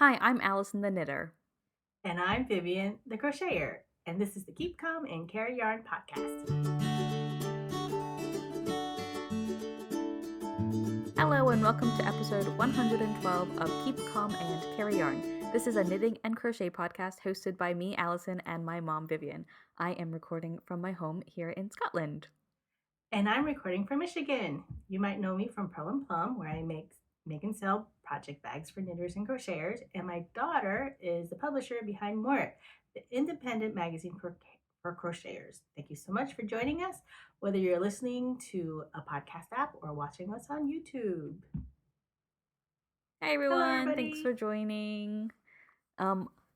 Hi, I'm Alyson the Knitter. And I'm Vivian, the crocheter, and this is the Keep Calm and Carry Yarn podcast. Hello and welcome to episode 112 of Keep Calm and Carry Yarn. This is a knitting and crochet podcast hosted by me, Alyson, and my mom, Vivian. I am recording from my home here in Scotland. And I'm recording from Michigan. You might know me from Plum, where I make and sell project bags for knitters and crocheters. And my daughter is the publisher behind More, the independent magazine for crocheters. Thank you so much for joining us, whether you're listening to a podcast app or watching us on YouTube. Hey Hello, everyone, thanks everybody. for joining.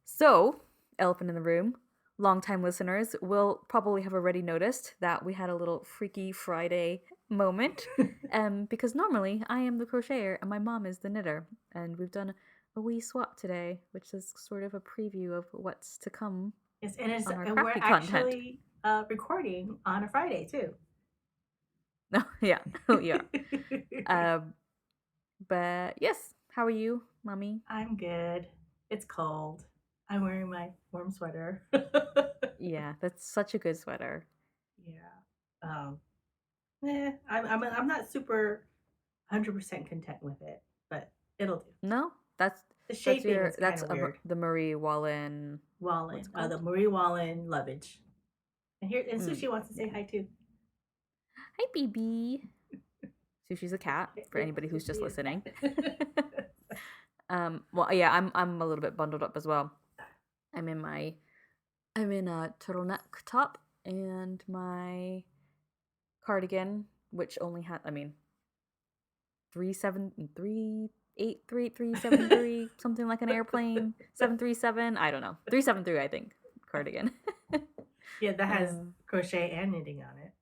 So, elephant in the room, longtime listeners will probably have already noticed that we had a little Freaky Friday moment. Because normally I am the crocheter and my mom is the knitter, and we've done a wee swap today, which is sort of a preview of what's to come Yes, on our and we're crafty content. actually recording on a Friday too. No, yeah, yeah. But yes, how are you, mommy? I'm good. It's cold. I'm wearing my warm sweater. Yeah, that's such a good sweater. Yeah. Um. I'm not super 100% content with it, but it'll do. No, that's The that's shaping your is kind that's of weird. the Marie Wallen. What's Wallen, it the called? Marie Wallen lovage. And Mm. Sushi wants to say hi too. Hi, BB. Sushi's a cat for Yes, anybody who's just Sushi is listening. cat. Well, yeah, I'm a little bit bundled up as well. I'm in a turtleneck top and my cardigan, which only had, 3738373, something like an airplane, 737. I don't know, 373, I think, cardigan. Yeah, that has uh, crochet and knitting on it.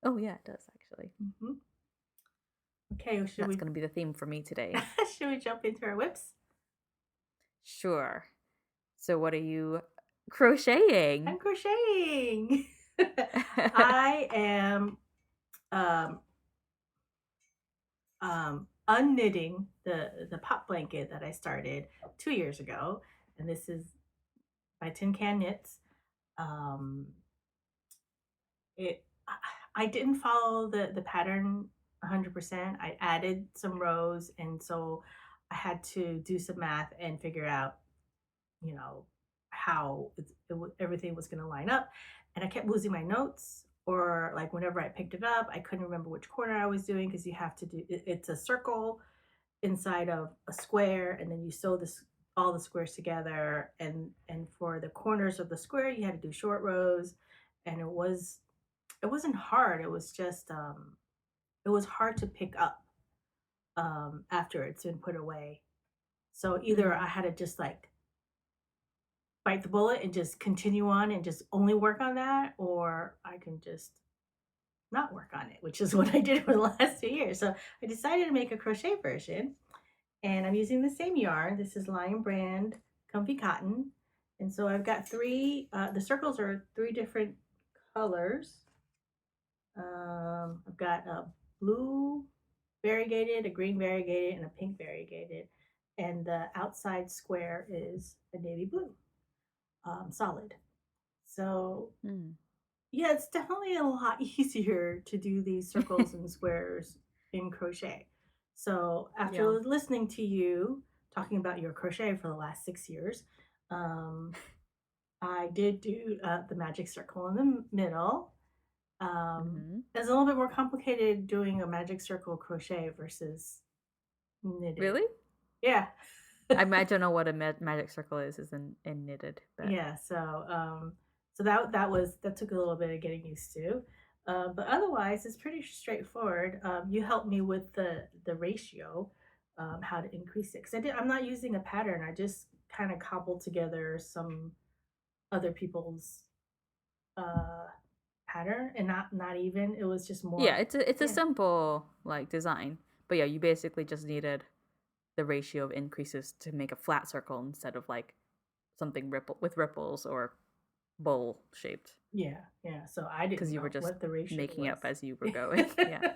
oh yeah, it does actually. Mm-hmm. Okay, That's gonna be the theme for me today. should we jump into our whips? Sure. So what are you crocheting? I'm crocheting. I am um, unknitting the pop blanket that I started 2 years ago, and this is by Tin Can Knits. Um, it I didn't follow the pattern 100%. I added some rows, and so I had to do some math and figure out, you know, how everything was going to line up. And I kept losing my notes, or like whenever I picked it up, I couldn't remember which corner I was doing because you have to do it's a circle inside of a square, and then you sew this all the squares together, and for the corners of the square you had to do short rows. And it wasn't hard, it was just it was hard to pick up after it's been put away. So either I had to just like bite the bullet and just continue on and just only work on that, or I can just not work on it, which is what I did for the last 2 years. So I decided to make a crochet version, and I'm using the same yarn. This is Lion Brand Comfy Cotton. And so I've got the circles are three different colors. I've got a blue variegated, a green variegated, and a pink variegated. And the outside square is a navy blue, solid. So Mm. yeah, it's definitely a lot easier to do these circles and squares in crochet. So after Yeah. listening to you talking about your crochet for the last 6 years, um, I did do the magic circle in the middle. Mm-hmm. It's a little bit more complicated doing a magic circle crochet versus knitted. Really? Yeah. I don't know what a magic circle is in knitted, but Yeah, so that took a little bit of getting used to, but otherwise it's pretty straightforward. You helped me with the ratio, how to increase it, because I'm not using a pattern. I just kind of cobbled together some other people's uh, pattern, and not even. It was just yeah, more. it's a Yeah, simple like design. But yeah, you basically just needed the ratio of increases to make a flat circle instead of like something ripples or bowl shaped, yeah. So I because didn't you were know just what the ratio making it was. up as you were going. Yeah.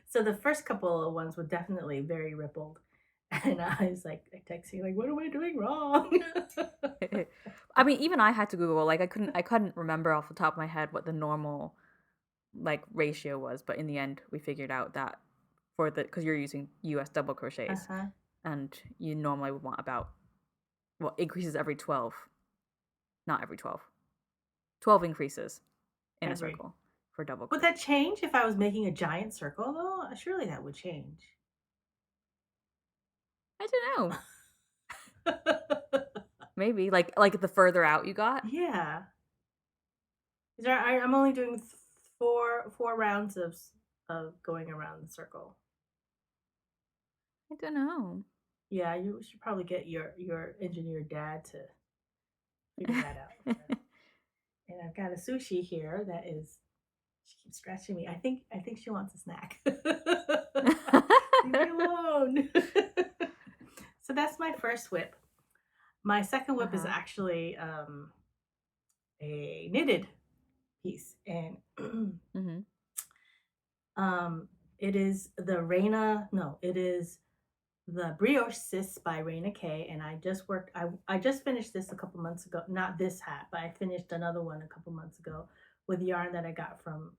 So the first couple of ones were definitely very rippled. And I was like texting, like, what am I doing wrong? I mean, even I had to Google. Like, I couldn't remember off the top of my head what the normal like ratio was, but in the end, we figured out that for the because you're using U.S. double crochets, Uh-huh. and you normally would want about increases every 12, not every 12, 12 increases in a Every. circle for double Would crochet. that change if I was making a giant circle, though? Surely that would change. I don't know. Maybe like the further out you got. Yeah. I'm only doing four rounds of going around the circle. I don't know. Yeah, you should probably get your engineer dad to figure that out. And I've got a sushi here that is. She keeps scratching me. I think she wants a snack. Leave me alone. So that's my first whip. My second whip is actually a knitted piece, and Mm-hmm. it is the Reina. No, it is the BriocheSis by Raina K. And I just finished this a couple months ago. Not this hat, but I finished another one a couple months ago with yarn that I got from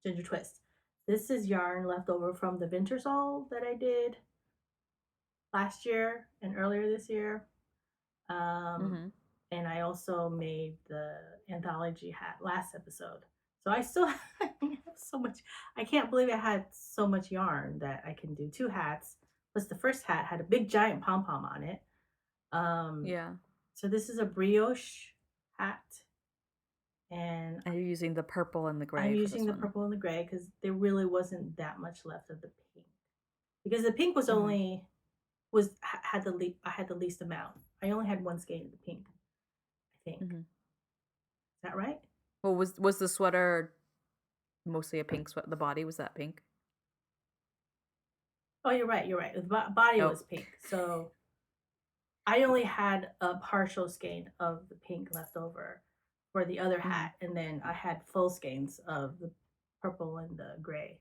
Ginger Twist. This is yarn left over from the winter sole that I did last year and earlier this year. Mm-hmm. And I also made the anthology hat last episode. So I still have so much. I can't believe I had so much yarn that I can do 2 hats. Plus, the first hat had a big giant pom pom on it. Yeah. So this is a brioche hat, and And you're using the purple and the gray I'm for using this the one. purple and the gray because there really wasn't that much left of the pink. Because the pink was Mm-hmm. only had I had the least amount. I only had one skein of the pink, I think. Mm-hmm. Is that right? Well, was the sweater mostly a pink sweat? The body was that pink? Oh, you're right. You're right. The body Oh. was pink, so I only had a partial skein of the pink left over for the other Mm-hmm. hat, and then I had full skeins of the purple and the gray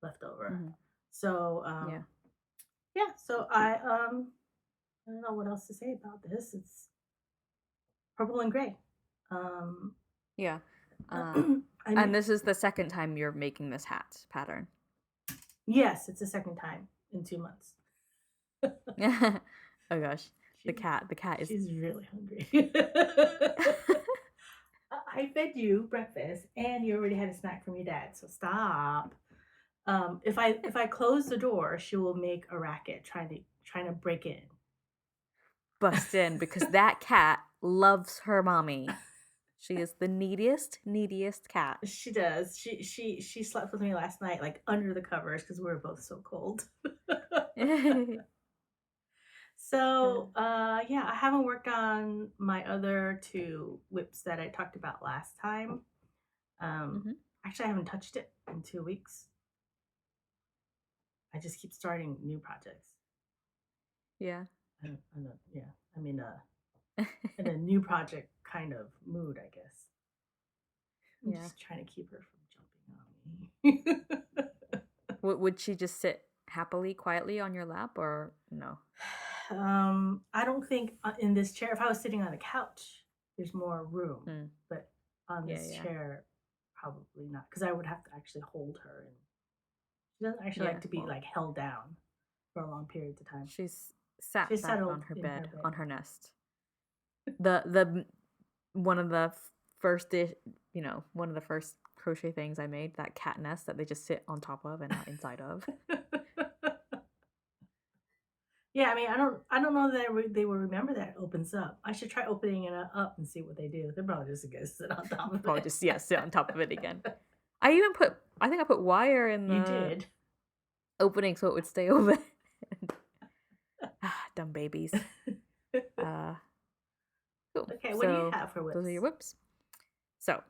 left over. Mm-hmm. So yeah. So I don't know what else to say about this. It's purple and gray. Yeah. I And mean, this is the second time you're making this hat pattern. yes, it's the second time in 2 months. Oh gosh, the cat is. She's really hungry. I fed you breakfast, and you already had a snack from your dad. So stop. If I close the door, she will make a racket trying to break in. Bust in because that cat loves her mommy. She is the neediest cat. She does. She slept with me last night, like under the covers, because we were both so cold. So yeah, I haven't worked on my other 2 whips that I talked about last time. Actually, I haven't touched it in 2 weeks. I just keep starting new projects. Yeah. Yeah, I'm in a new project kind of mood, I guess. I'm just trying to keep her from jumping on me. Would she just sit happily, quietly on your lap, or no? I don't think in this chair. If I was sitting on a couch, there's more room. But on this chair, probably not, because I would have to actually hold her, and she doesn't actually like to be like held down for a long period of time. She's sat back on her bed, on her nest. One of the first one of the first crochet things I made, that cat nest that they just sit on top of and not inside of. Yeah, I mean, I don't know that they will remember that it opens up. I should try opening it up and see what they do. They're probably just gonna sit on top of it. Probably just sit on top of it again. I think I put wire in the opening so it would stay open. Dumb babies. Cool. Okay, what do you have for whips? Those are your whips. So,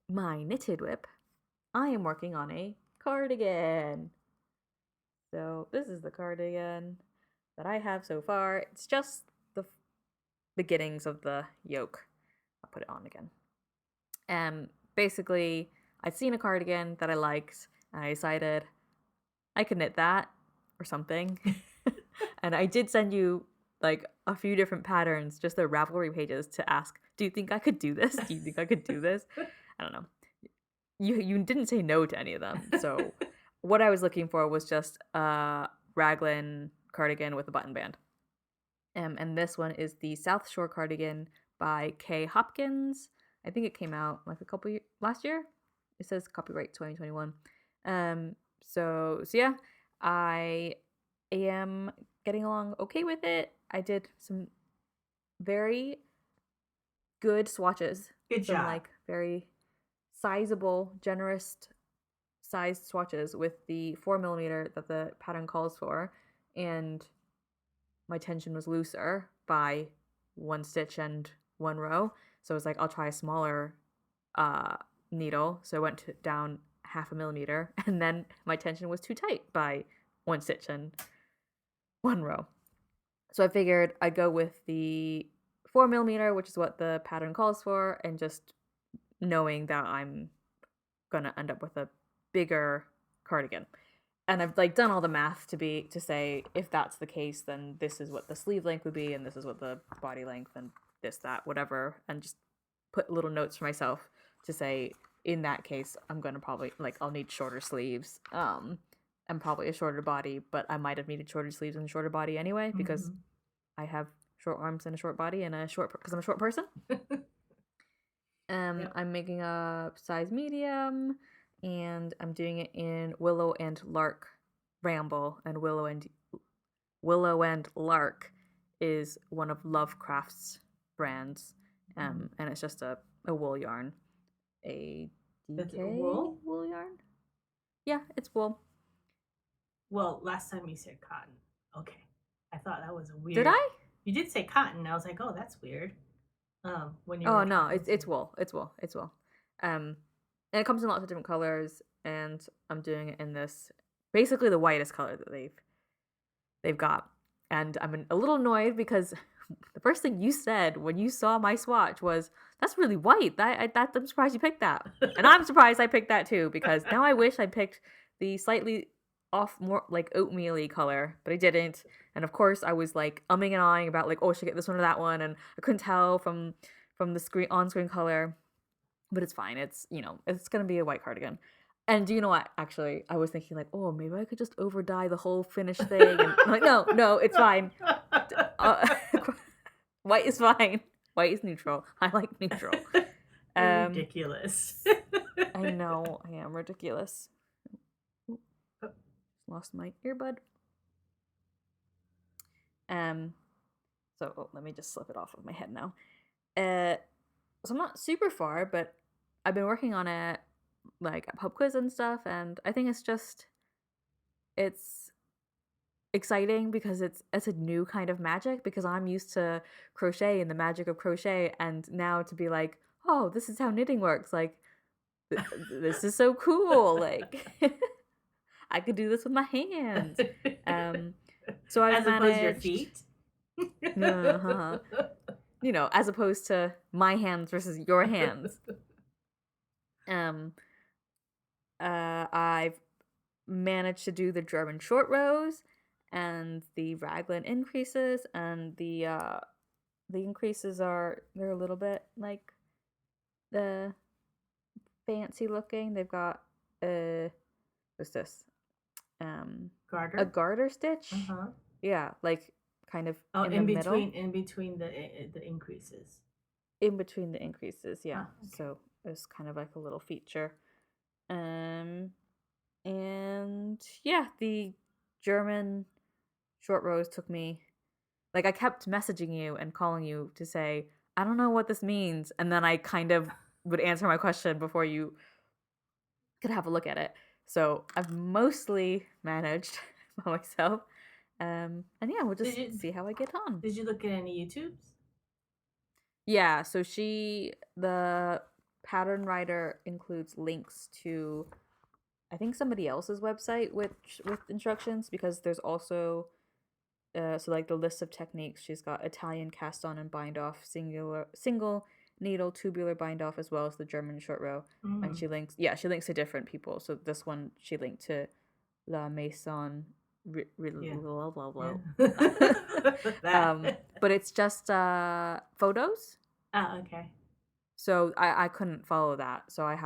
my knitted whip, I am working on a cardigan. So, this is the cardigan that I have so far. It's just the beginnings of the yoke. I'll put it on again. Basically, I'd seen a cardigan that I liked, and I decided I could knit that or something. And I did send you like a few different patterns, just the Ravelry pages, to ask, do you think I could do this? Do you think I could do this? I don't know. You didn't say no to any of them. So what I was looking for was just a raglan cardigan with a button band. And this one is the South Shore cardigan by Kay Hopkins. I think it came out like last year. It says copyright 2021. So yeah, I am getting along okay with it. I did some very good swatches. Good job. Like very sizable, generous sized swatches with the 4mm that the pattern calls for, and my tension was looser by 1 stitch and 1 row. So I was like, I'll try a smaller needle. So I went down 0.5 millimeter, and then my tension was too tight by 1 stitch and 1 row. So I figured I'd go with the 4mm, which is what the pattern calls for, and just knowing that I'm gonna end up with a bigger cardigan. And I've like done all the math to say if that's the case, then this is what the sleeve length would be, and this is what the body length, and this, that, whatever, and just put little notes for myself to say, in that case, I'm gonna probably I'll need shorter sleeves, and probably a shorter body, but I might have needed shorter sleeves and a shorter body anyway, because I have short arms and a short body and because I'm a short person. Yep. I'm making a size medium, and I'm doing it in Willow and Lark Ramble, and Willow and Lark is one of Lovecraft's brands, and it's just a wool yarn, a DK wool yarn. Yeah, it's wool. Well, last time you said cotton. Okay, I thought that was weird. Did I? You did say cotton. I was like, oh, that's weird. When you. Oh no, it's wool. It's wool. It's wool. And it comes in lots of different colors, and I'm doing it in this basically the whitest color that they've got. And I'm a little annoyed because the first thing you said when you saw my swatch was, "That's really white. I'm surprised you picked that." And I'm surprised I picked that too, because now I wish I picked the slightly off, more like oatmeal-y color, but I didn't. And of course I was like umming and ahhing about like, oh, should I get this one or that one, and I couldn't tell from the on-screen color. But it's fine. It's, it's gonna be a white cardigan. And do you know what? Actually, I was thinking like, oh, maybe I could just over dye the whole finished thing. And I'm like, no, it's fine. White is fine. White is neutral. I like neutral. Ridiculous. I know, I am ridiculous. Lost my earbud. So let me just slip it off of my head now. So I'm not super far, but I've been working on it like a pub quiz and stuff, and I think it's exciting because it's a new kind of magic, because I'm used to crochet and the magic of crochet, and now to be like, oh, this is how knitting works, like this is so cool, like I could do this with my hands. So I've managed, opposed to your feet. As opposed to my hands versus your hands. I've managed to do the German short rows and the raglan increases, and the increases they're a little bit like the fancy looking. They've got what's this? Garter? A garter stitch. Yeah, like kind of in between the increases. In between the increases, yeah. Okay. So it's kind of like a little feature. And yeah, the German short rows took me, like, I kept messaging you and calling you to say, I don't know what this means, and then I kind of would answer my question before you could have a look at it. So I've mostly managed by myself. And yeah, we'll just see how I get on. Did you look at any YouTubes? Yeah, so the pattern writer includes links to, I think, somebody else's website with instructions, because there's also so like the list of techniques. She's got Italian cast on and bind off, single needle tubular bind off, as well as the German short row. And she links to different people. So this one she linked to La Maison Yeah. Blah, blah, blah. That. But it's just photos. Oh, okay. So I couldn't follow that. So I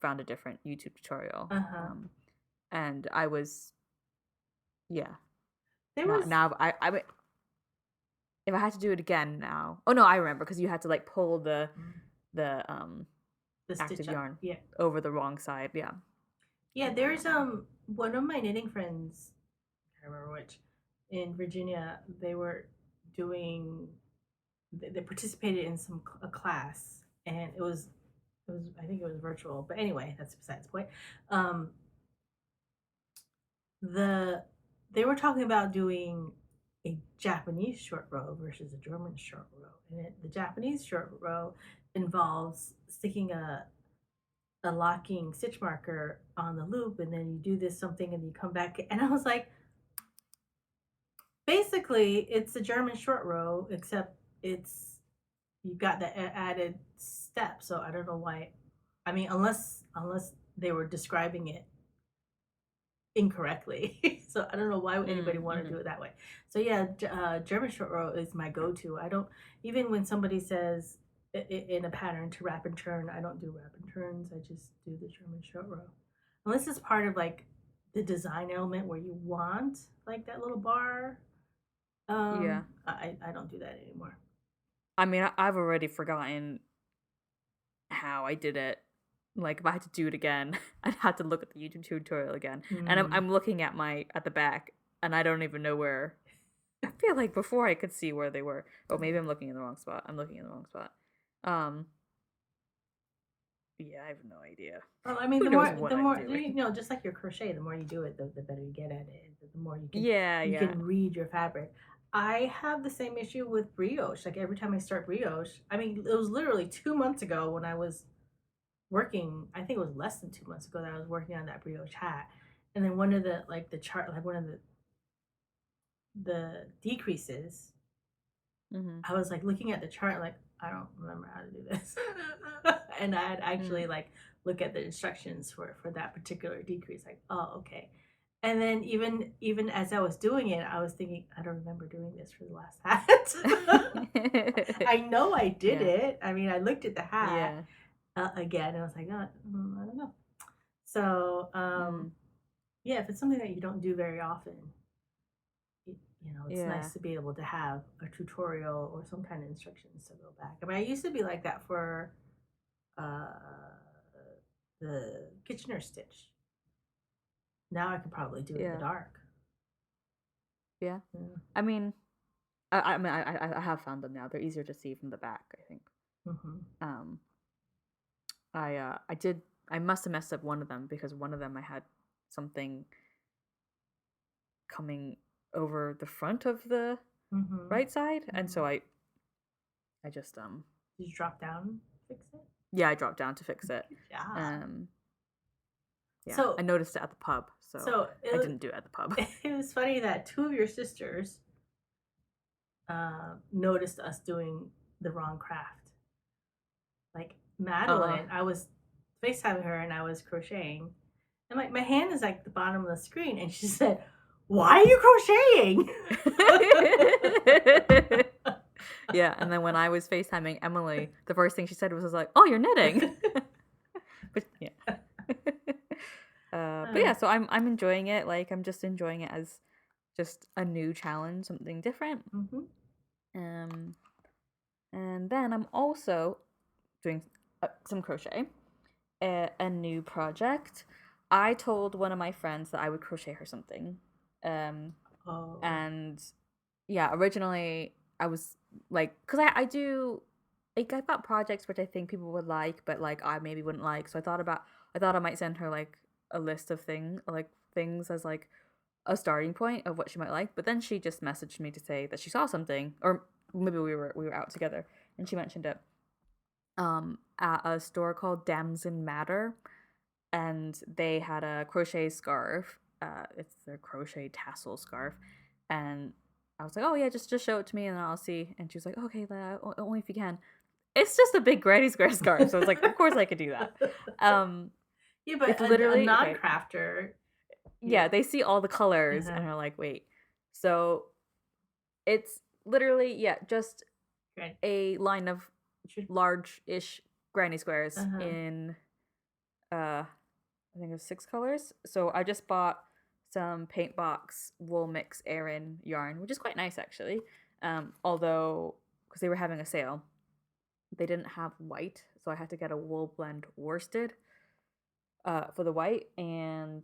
found a different YouTube tutorial. Uh-huh. And I was, yeah. There was Now I mean, if I had to do it again now. Oh no, I remember because you had to like pull the the active stitch up. yarn Yeah. over the wrong side. Yeah. Yeah, there's one of my knitting friends, I can't remember which, in Virginia, they were doing they participated in a class, and it was I think it was virtual, but anyway, that's besides the point. The They were talking about doing a Japanese short row versus a German short row, and the Japanese short row involves sticking a locking stitch marker on the loop, and then you do this something and you come back, and I was like, basically it's a German short row, except it's you've got the added step. So I don't know why, I mean, unless they were describing it incorrectly. So I don't know why would anybody want to do it that way. So yeah, German short row is my go-to. I don't, even when somebody says in a pattern to wrap and turn, I don't do wrap and turns. I just do the German short row, unless it's part of like the design element where you want like that little bar. Yeah. I don't do that anymore. I mean, I've already forgotten how I did it. Like if I had to do it again, I'd have to look at the YouTube tutorial again. And I'm looking at the back, and I don't even know where. I feel like before I could see where they were. Oh, maybe I'm looking in the wrong spot. Yeah, I have no idea. Well, I mean, the more you know, just like your crochet, the more you do it, the better you get at it. The more you can, can read your fabric. I have the same issue with brioche. Like every time I start brioche, I mean, it was literally 2 months ago when I was working. I think it was less than 2 months ago that I was working on that brioche hat, and then one of the one of the decreases. I was like looking at the chart, like I don't remember how to do this, and I had actually like look at the instructions for that particular decrease. Like, oh, okay. And then even as I was doing it, I was thinking, I don't remember doing this for the last hat. I know I did it. I mean, I looked at the hat again, and I was like, oh, I don't know. So, yeah, if it's something that you don't do very often, you know, it's nice to be able to have a tutorial or some kind of instructions to go back. I mean, I used to be like that for the Kitchener stitch. Now I could probably do it in the dark. Yeah. I mean, I have found them now. They're easier to see from the back, I think. I must have messed up one of them, because one of them I had something coming over the front of the right side, and so I just Did you drop down and fix it? Yeah, I dropped down to fix it. Yeah. Yeah, so I noticed it at the pub, so I didn't do it at the pub. It was funny that two of your sisters noticed us doing the wrong craft. Like Madeline, I was FaceTiming her and I was crocheting, and like my hand is like the bottom of the screen, and she said, "Why are you crocheting?" Yeah, and then when I was FaceTiming Emily, the first thing she said was like, "Oh, you're knitting." But yeah. But yeah, so I'm enjoying it. Like I'm just enjoying it as just a new challenge, something different. And then I'm also doing some crochet, a new project. I told one of my friends that I would crochet her something. And yeah, originally I was like, because I do, like, I've got projects which I think people would like, but like I maybe wouldn't like. So I thought I might send her like a list of things as like a starting point of what she might like. But then she just messaged me to say that she saw something, or maybe we were out together, and she mentioned it at a store called Damson Matter, and they had a crochet scarf. It's their crochet tassel scarf, and I was like, oh yeah, just show it to me and I'll see. And she was like, okay, only if you can. It's just a big granny square scarf, so it's like, of course I could do that. Yeah, but it's literally a non-crafter, yeah, they see all the colors and are like, wait. So it's literally, yeah, just Great. a line of large-ish granny squares Uh-huh. in, I think it was 6 colors. So I just bought some Paint Box Wool Mix Aran yarn, which is quite nice actually. Although, because they were having a sale, they didn't have white, so I had to get a wool blend worsted for the white, and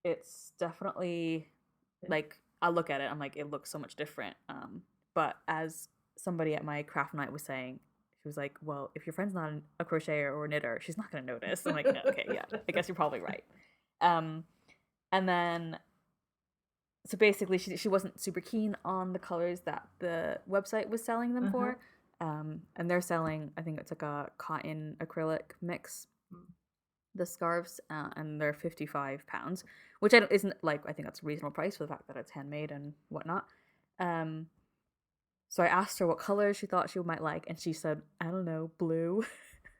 it's definitely like I look at it, I'm like, it looks so much different. But as somebody at my craft night was saying, she was like, "Well, if your friend's not a crocheter or a knitter, she's not gonna notice." I'm like, "Okay, yeah, I guess you're probably right." Um, and then so basically, she wasn't super keen on the colors that the website was selling them for. And they're selling, I think it's like a cotton acrylic mix, the scarves, and they're £55, which isn't like, I think that's a reasonable price for the fact that it's handmade and whatnot. So I asked her what colors she thought she might like, and she said, I don't know, blue.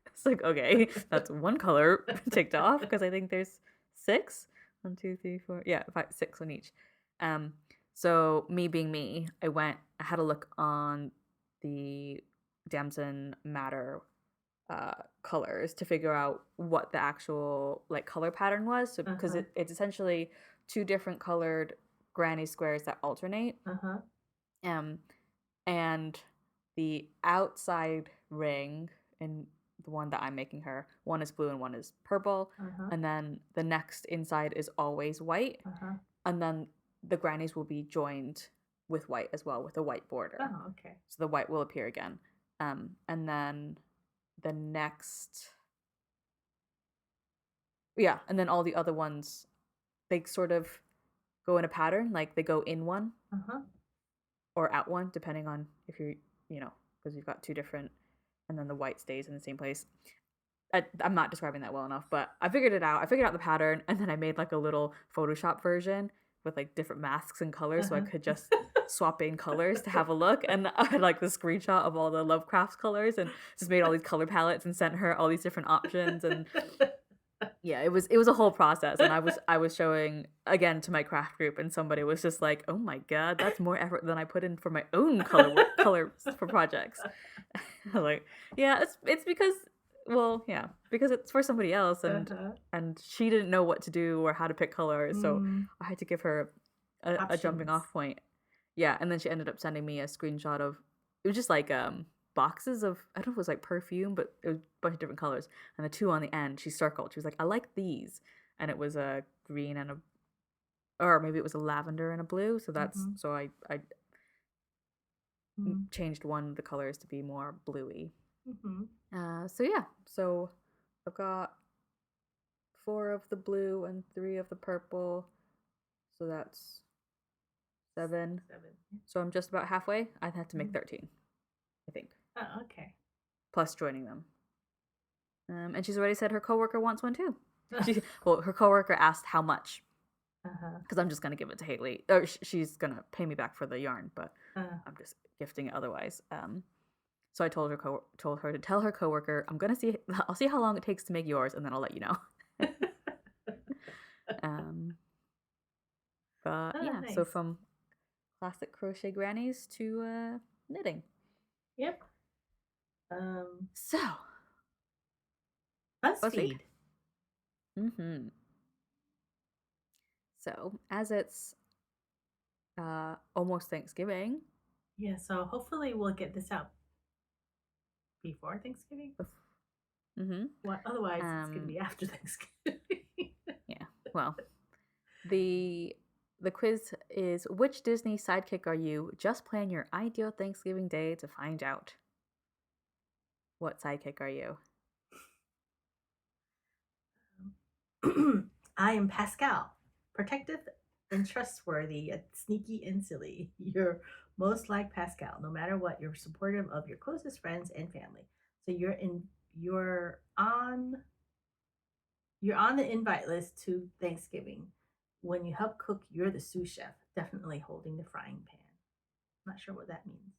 It's like, okay, that's one color ticked off, because I think there's 6. 1, 2, 3, 4, yeah, 5, 6 on each. So me being me, I had a look on the Damson Matter colors to figure out what the actual like color pattern was. So because it's essentially 2 different colored granny squares that alternate. And the outside ring in the one that I'm making her, one is blue and one is purple, and then the next inside is always white, and then the grannies will be joined with white as well, with a white border. Oh, okay. So the white will appear again. And then the next, yeah, and then all the other ones, they sort of go in a pattern, like they go in one or out one, depending on if you're, because you've got 2 different, and then the white stays in the same place. I'm not describing that well enough, but I figured it out. I figured out the pattern, and then I made like a little Photoshop version with like different masks and colors, so I could just swap in colors to have a look. And I had like the screenshot of all the Lovecraft colors, and just made all these color palettes and sent her all these different options. And yeah, it was a whole process. And I was showing again to my craft group, and somebody was just like, "Oh my god, that's more effort than I put in for my own colors for projects." I'm like, yeah, it's because, well, yeah, because it's for somebody else, and she didn't know what to do or how to pick colors, so I had to give her a jumping off point. Yeah, and then she ended up sending me a screenshot of, it was just like boxes of, I don't know if it was like perfume, but it was a bunch of different colors, and the 2 on the end she circled. She was like, I like these, and it was a green and or maybe it was a lavender and a blue. So that's so I changed one of the colors to be more bluey. So yeah, so I've got 4 of the blue and 3 of the purple, so that's 7. So I'm just about halfway. I had to make 13, I think. Oh, okay. Plus joining them. And she's already said her coworker wants one too. Her coworker asked how much, because I'm just gonna give it to Haley, or she's gonna pay me back for the yarn, but I'm just gifting it otherwise. So I told her to tell her coworker, I'll see how long it takes to make yours, and then I'll let you know. But yeah, nice. So from classic crochet grannies to knitting. Yep. So BuzzFeed. So as it's almost Thanksgiving. Yeah, so hopefully we'll get this out before Thanksgiving. Well, otherwise it's gonna be after Thanksgiving. Yeah. Well, the quiz is, which Disney sidekick are you? Just plan your ideal Thanksgiving day to find out. What sidekick are you? I am Pascal, protective and trustworthy, yet sneaky and silly. You're most like Pascal. No matter what, you're supportive of your closest friends and family. So you're on the invite list to Thanksgiving. When you help cook, you're the sous chef, definitely holding the frying pan. I'm not sure what that means.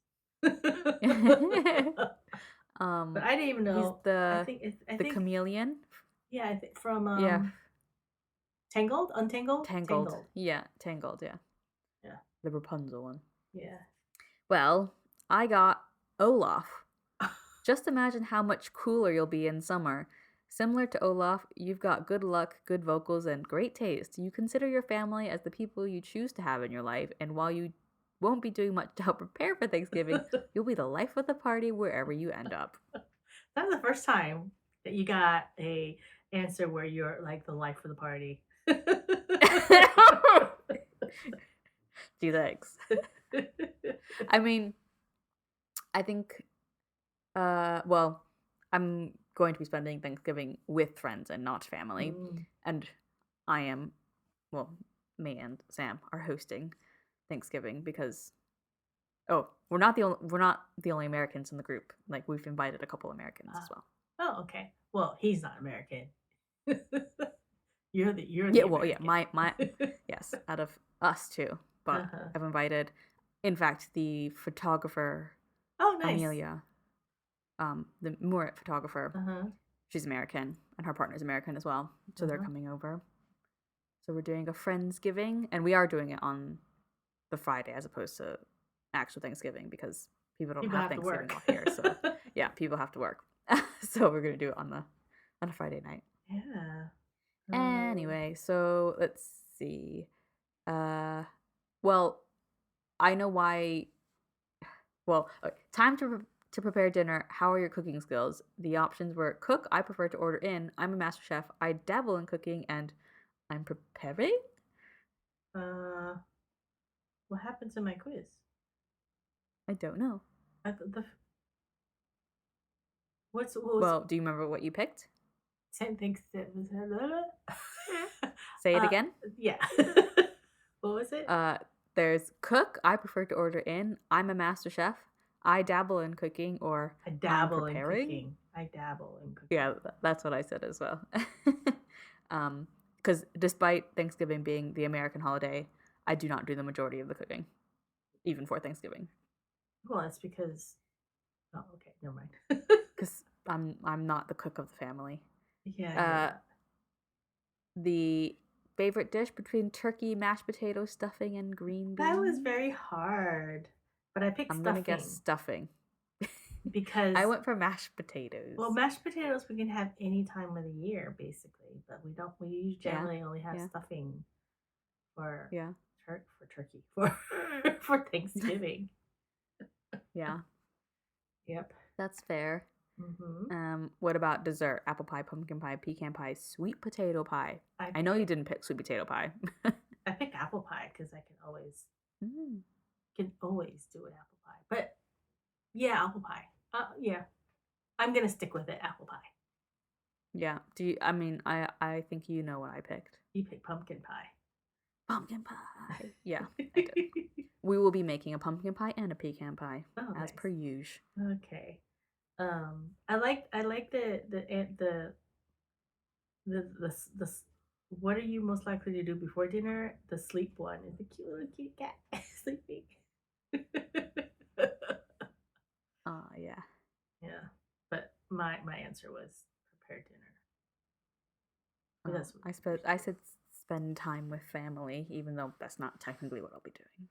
But I didn't even know. He's the chameleon. Yeah, I think from Tangled? Untangled? Tangled. Tangled. Yeah, Tangled, yeah. Yeah. The Rapunzel one. Yeah. Well, I got Olaf. Just imagine how much cooler you'll be in summer. Similar to Olaf, you've got good luck, good vocals, and great taste. You consider your family as the people you choose to have in your life, and while you won't be doing much to help prepare for Thanksgiving, you'll be the life of the party wherever you end up. That's the first time that you got a answer where you're like the life of the party. Gee, thanks. I mean, I think, well, I'm going to be spending Thanksgiving with friends and not family. And I am, well, me and Sam are hosting Thanksgiving because, we're not the only Americans in the group. Like, we've invited a couple Americans as well. Oh, okay. Well, he's not American. You're the Yeah, well, American. yeah, my yes, out of us two. But I've invited, in fact, the photographer, Oh, nice. Amelia, the Murat photographer. She's American, and her partner's American as well. So they're coming over. So we're doing a Friendsgiving, and we are doing it on the Friday as opposed to actual Thanksgiving because people don't have Thanksgiving out here. So yeah, people have to work. So we're gonna do it on a Friday night. Yeah. Anyway, so let's see. Well, I know why. Well, okay. Time to prepare dinner. How are your cooking skills? The options were cook. I prefer to order in. I'm a master chef. I dabble in cooking, and I'm preparing. What happens in my quiz? I don't know. What was? Well, do you remember what you picked? 10 things that was. Say it again. Yeah. What was it? There's cook. I prefer to order in. I'm a master chef. I dabble in cooking, or I dabble in cooking. I dabble in cooking. Yeah, that's what I said as well. Because despite Thanksgiving being the American holiday, I do not do the majority of the cooking, even for Thanksgiving. Well, that's because. Oh, okay, never mind. Because I'm not the cook of the family. Yeah. The favorite dish between turkey, mashed potato, stuffing, and green beans. That was very hard, but I picked stuffing. I'm gonna guess stuffing. Because I went for mashed potatoes. Well, mashed potatoes we can have any time of the year, basically, but we don't. We generally only have stuffing for turkey for Thanksgiving. Yeah. Yep. That's fair. What about dessert? Apple pie, pumpkin pie, pecan pie, sweet potato pie. I know you didn't pick sweet potato pie. I picked apple pie because I can always do an apple pie. But yeah, apple pie. Yeah, I'm gonna stick with it. Apple pie. Yeah. Do you? I mean, I think you know what I picked. You picked pumpkin pie. Pumpkin pie. Yeah, I did. We will be making a pumpkin pie and a pecan pie as per usual. Okay. I like the what are you most likely to do before dinner? The sleep one is the cute little kitty cat sleeping. Yeah. Yeah, but my answer was prepare dinner. I said spend time with family, even though that's not technically what I'll be doing.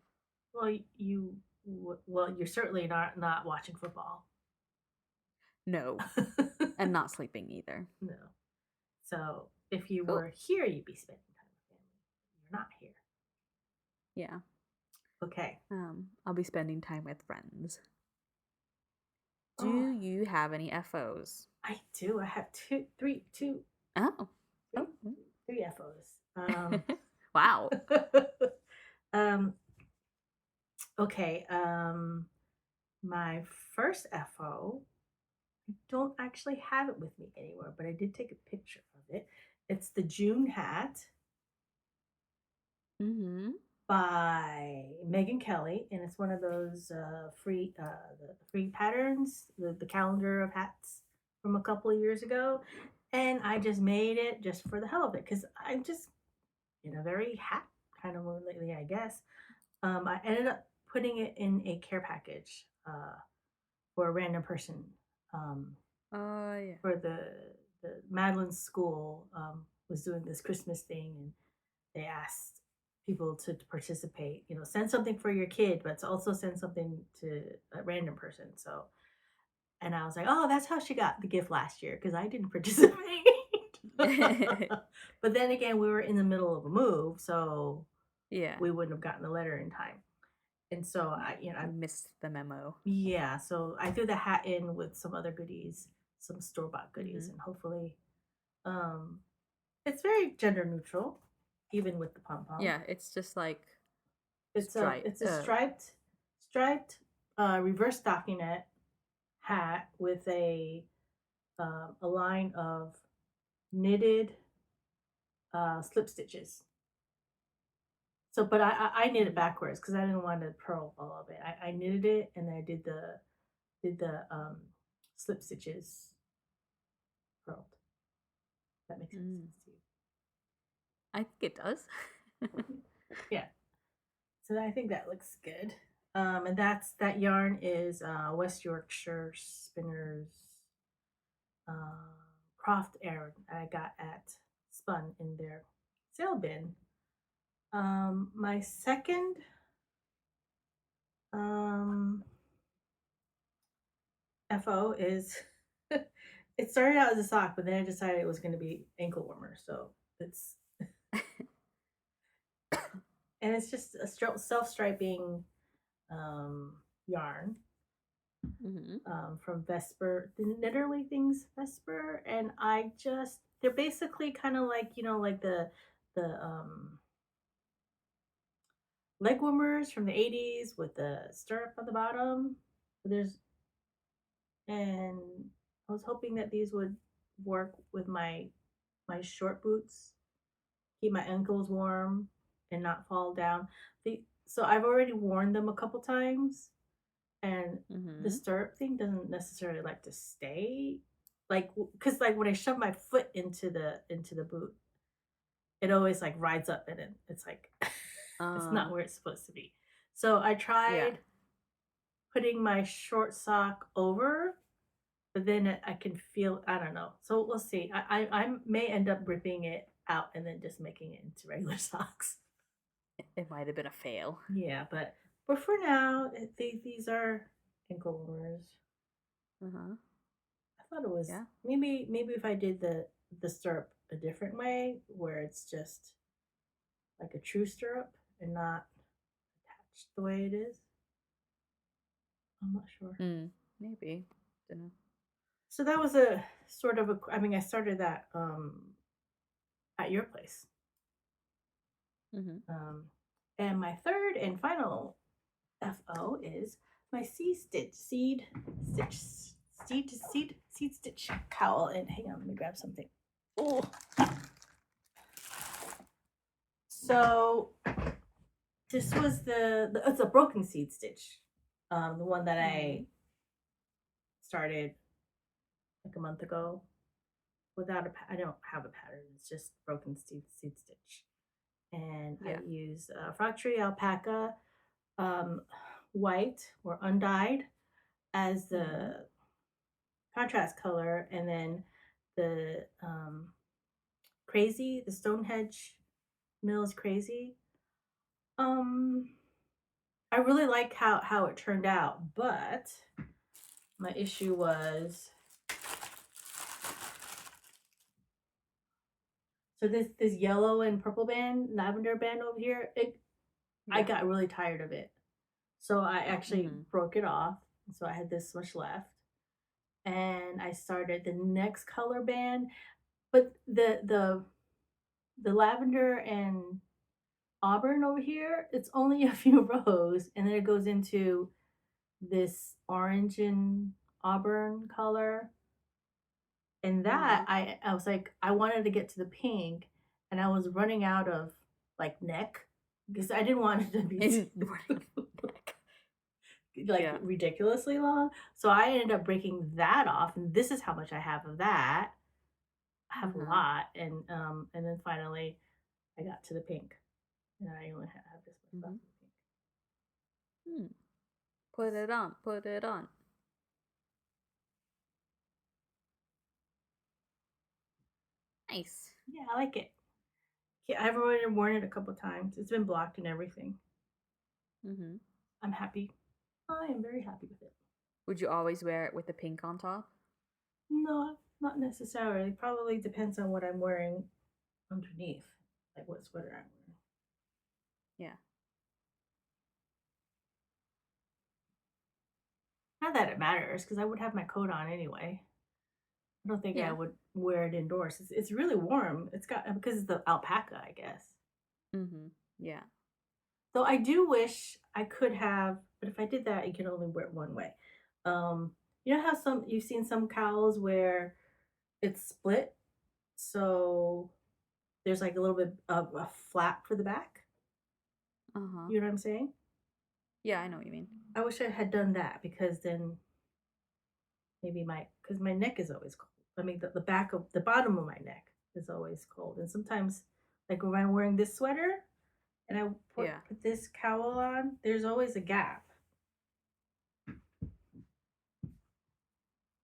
Well, you're certainly not watching football. No, and not sleeping either. No. So if you were here, you'd be spending time with family. You're not here. Yeah. Okay. I'll be spending time with friends. Do you have any FOs? I do. I have three FOs. Wow. Okay. My first FO, I don't actually have it with me anywhere, but I did take a picture of it. It's the June hat. By Megan Kelly, and it's one of those free patterns, the calendar of hats from a couple of years ago, and I just made it just for the hell of it because I'm just in a very hat kind of mood lately, I guess. I ended up putting it in a care package for a random person. For the Madeline's school was doing this Christmas thing, and they asked people to participate. Send something for your kid, but to also send something to a random person. So, and I was like, oh, that's how she got the gift last year because I didn't participate. But then again, we were in the middle of a move, so Yeah. we wouldn't have gotten the letter in time. And so I missed the memo. Yeah, so I threw the hat in with some other goodies, some store-bought goodies, and hopefully it's very gender neutral, even with the pom-pom. Yeah, it's just like it's a striped reverse stockinette hat with a line of knitted slip stitches. So, but I knit it backwards because I didn't want to purl all of it. I knitted it and I did the slip stitches purled. That makes sense to you. I think it does. Yeah. So I think that looks good. And that yarn is West Yorkshire Spinners Croft Air I got at Spun in their sale bin. My second FO is it started out as a sock, but then I decided it was going to be ankle warmer. So it's and it's just a self-striping yarn from Vesper, the Knitterly Things Vesper, and they're basically kind of like like the leg warmers from the 80s with the stirrup on the bottom. And I was hoping that these would work with my short boots, keep my ankles warm and not fall down. So I've already worn them a couple times, and the stirrup thing doesn't necessarily like to stay, because when I shove my foot into the boot, it always like rides up and it's like it's not where it's supposed to be. So I tried putting my short sock over, but then I can feel, I don't know. So we'll see. I may end up ripping it out and then just making it into regular socks. It might have been a fail. Yeah, but for now, these are ankle warmers. I thought it was maybe if I did the stirrup a different way, where it's just like a true stirrup and not attached the way it is. I'm not sure. Maybe. Don't know. So that was a sort of I started that at your place. And my third and final FO is my seed stitch cowl. And hang on, let me grab something. Oh. So this was it's a broken seed stitch, the one that I started like a month ago. I don't have a pattern. It's just broken seed stitch. And I use Factory Alpaca white or undyed as the contrast color, and then the Crazy, the Stonehenge Mills Crazy. I really like how it turned out, but my issue was so this yellow and purple lavender band over here, I got really tired of it. So I actually broke it off. So I had this much left. And I started the next color band. But the lavender and auburn over here, it's only a few rows. And then it goes into this orange and auburn color. And that I was like, I wanted to get to the pink, and I was running out of like neck because I didn't want it to be ridiculously long. So I ended up breaking that off, and this is how much I have of that. I have a lot, and then finally I got to the pink, and I only have this much left of the pink. Put it on. Nice. Yeah, I like it. Yeah, I've already worn it a couple times. It's been blocked and everything. Mm-hmm. I'm happy. I am very happy with it. Would you always wear it with the pink on top? No, not necessarily. Probably depends on what I'm wearing underneath, like what sweater I'm wearing. Yeah. Not that it matters, because I would have my coat on anyway. I don't think I Yeah. would wear it indoors. It's really warm. It's got because it's the alpaca, I guess. Mm-hmm. Yeah. Though I do wish I could have, but if I did that, you can only wear it one way. You know how you've seen some cowls where it's split, so there's like a little bit of a flap for the back. Uh-huh. You know what I'm saying? Yeah, I know what you mean. I wish I had done that because then maybe because my neck is always cold. I mean, the back of the bottom of my neck is always cold, and sometimes, like when I'm wearing this sweater and I put this cowl on, there's always a gap.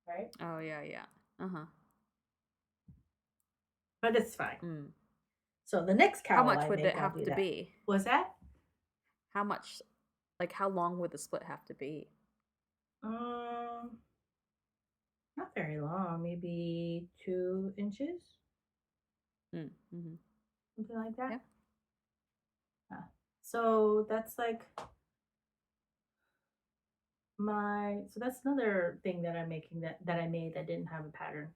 Right? Oh yeah. Uh-huh. But it's fine. So the next cowl How much would it have to be? Was that? How much, like how long would the split have to be? Not very long, maybe 2 inches. Mm-hmm. Something like that. Yeah. So that's like so that's another thing that I'm making that I made that didn't have a pattern.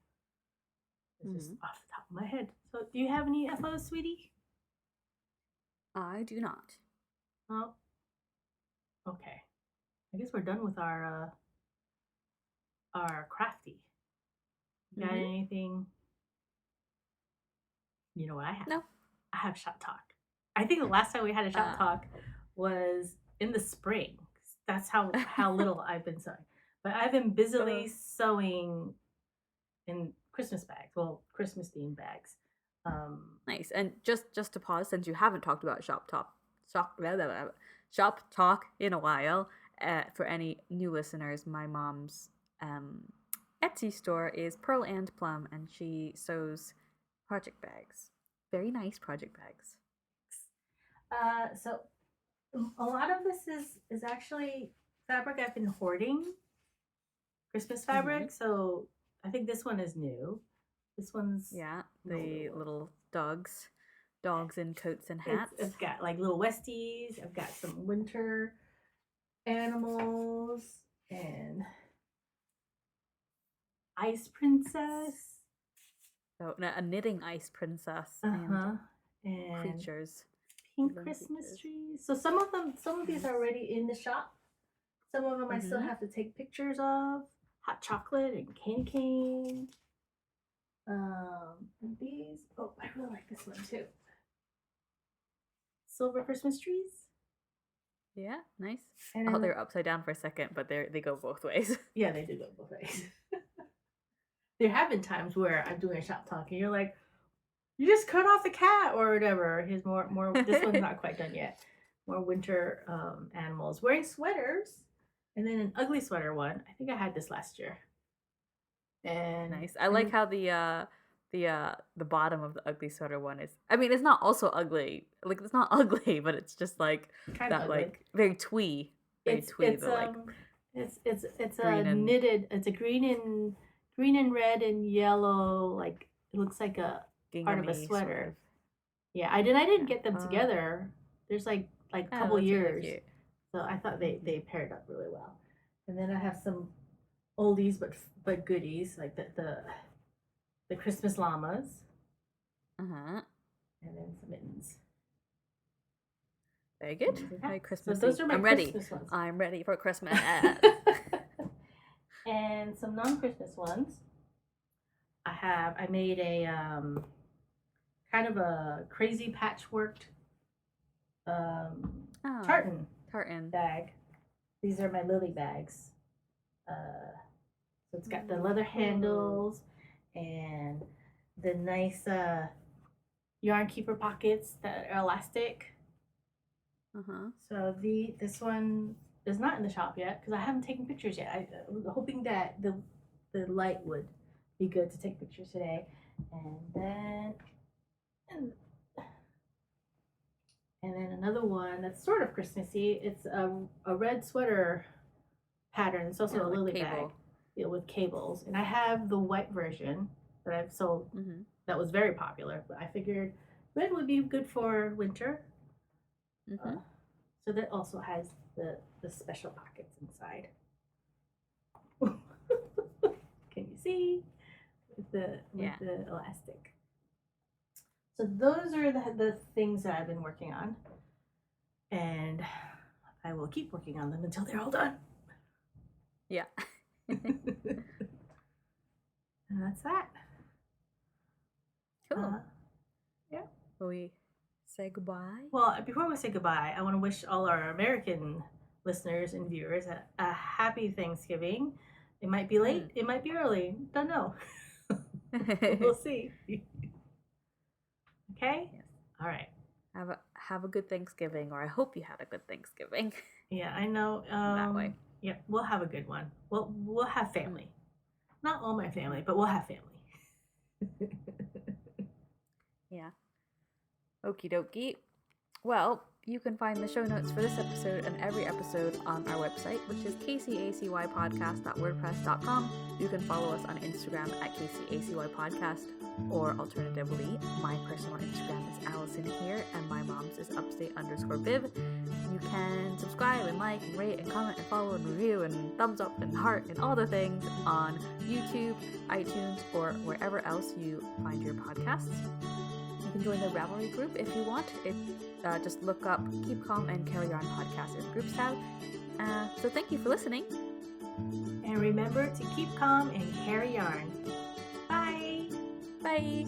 It's just off the top of my head. So do you have any FOs, sweetie? I do not. Oh. Okay. I guess we're done with our crafty. Got anything? You know what I have? No. I have shop talk. I think the last time we had a shop talk was in the spring. That's how little I've been sewing. But I've been busily sewing in Christmas bags. Well, Christmas themed bags. Nice. And just to pause, since you haven't talked about shop talk in a while, for any new listeners, my mom's Etsy store is Pearl and Plum, and she sews project bags. Very nice project bags. So a lot of this is actually fabric I've been hoarding. Christmas fabric. So I think this one is new. This one's the little dogs in coats and hats. It's got like little Westies. I've got some winter animals and ice princess. So a knitting ice princess and creatures. Pink Christmas trees. So some of these are already in the shop. Some of them I still have to take pictures of. Hot chocolate and candy cane. And these. Oh, I really like this one too. Silver Christmas trees. Yeah, nice. And they're upside down for a second, but they go both ways. Yeah, they do go both ways. There have been times where I'm doing a shop talk and you're like, you just cut off the cat or whatever. Here's more. This one's not quite done yet. More winter animals wearing sweaters, and then an ugly sweater one. I think I had this last year. And nice. I like how the bottom of the ugly sweater one is. I mean, it's not also ugly. Like it's not ugly, but it's just like kind that, like very twee. Very twee. It's a knitted. It's a green and red and yellow. Like it looks like a part of a sweater. Sort of. Yeah, I didn't get them together. There's like a couple years, really, so I thought they paired up really well. And then I have some oldies but goodies like the Christmas llamas. And then some mittens. Very good. Very Christmas. So those are my ready. Christmas ones. I'm ready for Christmas. And some non-Christmas ones. I made a kind of a crazy patchworked tartan bag. These are my lily bags. So it's got the leather handles and the nice yarn keeper pockets that are elastic. So this one is not in the shop yet because I haven't taken pictures yet. I was hoping that the light would be good to take pictures today. And then And then another one that's sort of Christmassy. It's a red sweater pattern. It's also a lily bag with cables. And I have the white version that I've sold that was very popular. But I figured red would be good for winter. So that also has the special pockets inside. Can you see? With the elastic. So those are the things that I've been working on. And I will keep working on them until they're all done. Yeah. And that's that. Cool. Yeah. Will we say goodbye? Well, before we say goodbye, I want to wish all our American listeners and viewers a happy Thanksgiving. It might be late. It might be early. Don't know. We'll see. Okay? Yes. All right. Have a good Thanksgiving, or I hope you had a good Thanksgiving. Yeah, I know. That way. Yeah, we'll have a good one. We'll have family. Not all my family, but we'll have family. Yeah. Okie dokie. Well, you can find the show notes for this episode and every episode on our website, which is kcacypodcast.wordpress.com. You can follow us on Instagram at kcacypodcast, or alternatively, my personal Instagram is Alyson here, and my mom's is upstate_Viv. You can subscribe and like and rate and comment and follow and review and thumbs up and heart and all the things on YouTube, iTunes, or wherever else you find your podcasts. You can join the Ravelry group if you want. Just look up Keep Calm and Carry On podcast in the groups tab. So thank you for listening. And remember to keep calm and carry yarn. Bye. Bye.